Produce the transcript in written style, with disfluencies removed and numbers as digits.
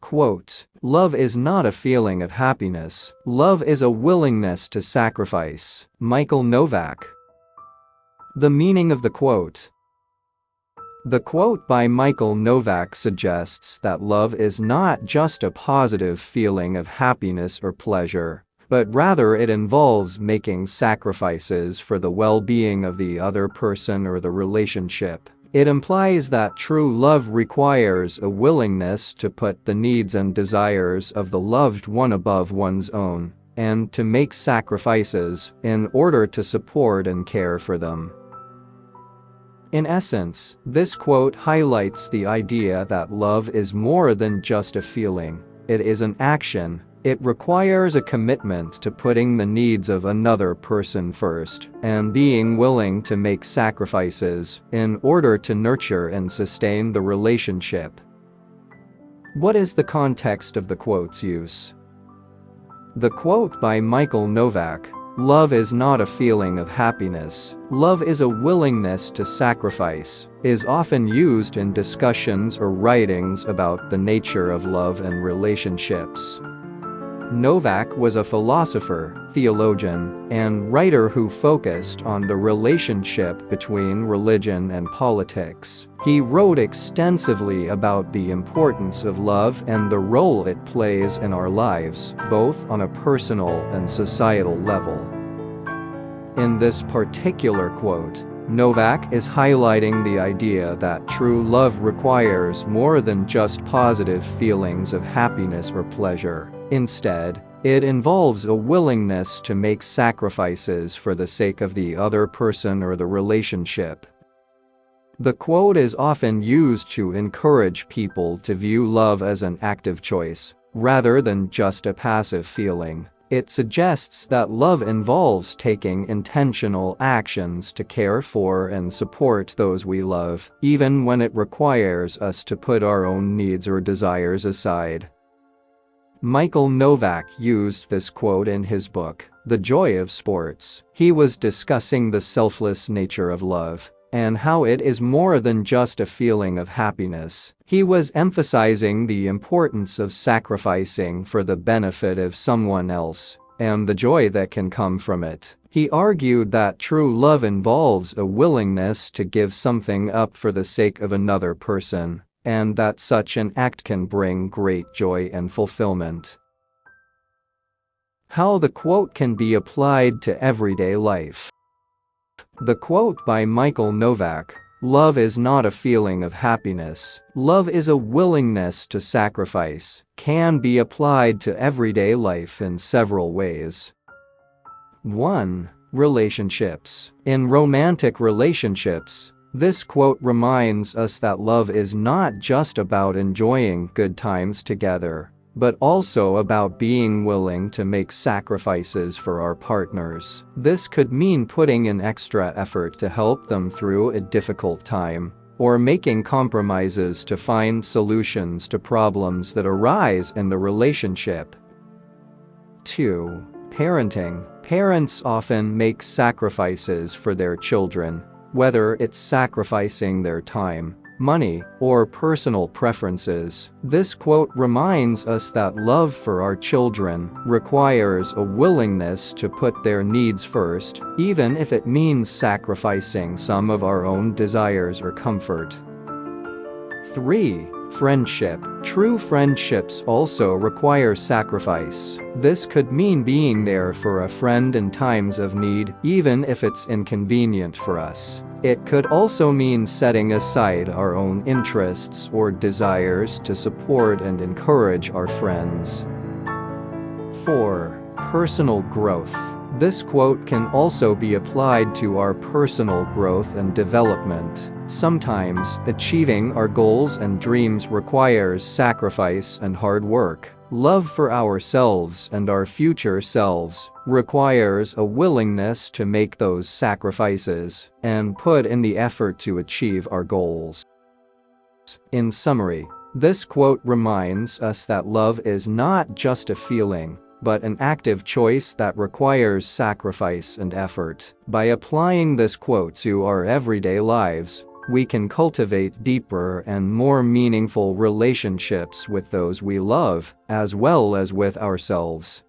Quote, "Love is not a feeling of happiness. Love is a willingness to sacrifice." Michael Novak. The meaning of the quote. The quote by Michael Novak suggests that love is not just a positive feeling of happiness or pleasure, but rather it involves making sacrifices for the well-being of the other person or the relationship. It implies that true love requires a willingness to put the needs and desires of the loved one above one's own, and to make sacrifices in order to support and care for them. In essence, this quote highlights the idea that love is more than just a feeling. It is an action. It requires a commitment to putting the needs of another person first, and being willing to make sacrifices in order to nurture and sustain the relationship. What is the context of the quote's use? The quote by Michael Novak, "Love is not a feeling of happiness. Love is a willingness to sacrifice," is often used in discussions or writings about the nature of love and relationships. Novak was a philosopher, theologian, and writer who focused on the relationship between religion and politics. He wrote extensively about the importance of love and the role it plays in our lives, both on a personal and societal level. In this particular quote, Novak is highlighting the idea that true love requires more than just positive feelings of happiness or pleasure. Instead, it involves a willingness to make sacrifices for the sake of the other person or the relationship. The quote is often used to encourage people to view love as an active choice, rather than just a passive feeling. It suggests that love involves taking intentional actions to care for and support those we love, even when it requires us to put our own needs or desires aside. Michael Novak used this quote in his book, The Joy of Sports. He was discussing the selfless nature of love, and how it is more than just a feeling of happiness. He was emphasizing the importance of sacrificing for the benefit of someone else, and the joy that can come from it. He argued that true love involves a willingness to give something up for the sake of another person, and that such an act can bring great joy and fulfillment. How the quote can be applied to everyday life. The quote by Michael Novak, "Love is not a feeling of happiness. Love is a willingness to sacrifice," can be applied to everyday life in several ways. 1. Relationships. In romantic relationships, this quote reminds us that love is not just about enjoying good times together, but also about being willing to make sacrifices for our partners. This could mean putting in extra effort to help them through a difficult time, or making compromises to find solutions to problems that arise in the relationship. 2. Parenting. Parents often make sacrifices for their children, whether it's sacrificing their time, money, or personal preferences. This quote reminds us that love for our children requires a willingness to put their needs first, even if it means sacrificing some of our own desires or comfort. 3. Friendship. True friendships also require sacrifice. This could mean being there for a friend in times of need, even if it's inconvenient for us. It could also mean setting aside our own interests or desires to support and encourage our friends. 4. Personal growth. This quote can also be applied to our personal growth and development. Sometimes, achieving our goals and dreams requires sacrifice and hard work. Love for ourselves and our future selves requires a willingness to make those sacrifices and put in the effort to achieve our goals. In summary, this quote reminds us that love is not just a feeling, but an active choice that requires sacrifice and effort. By applying this quote to our everyday lives, we can cultivate deeper and more meaningful relationships with those we love, as well as with ourselves.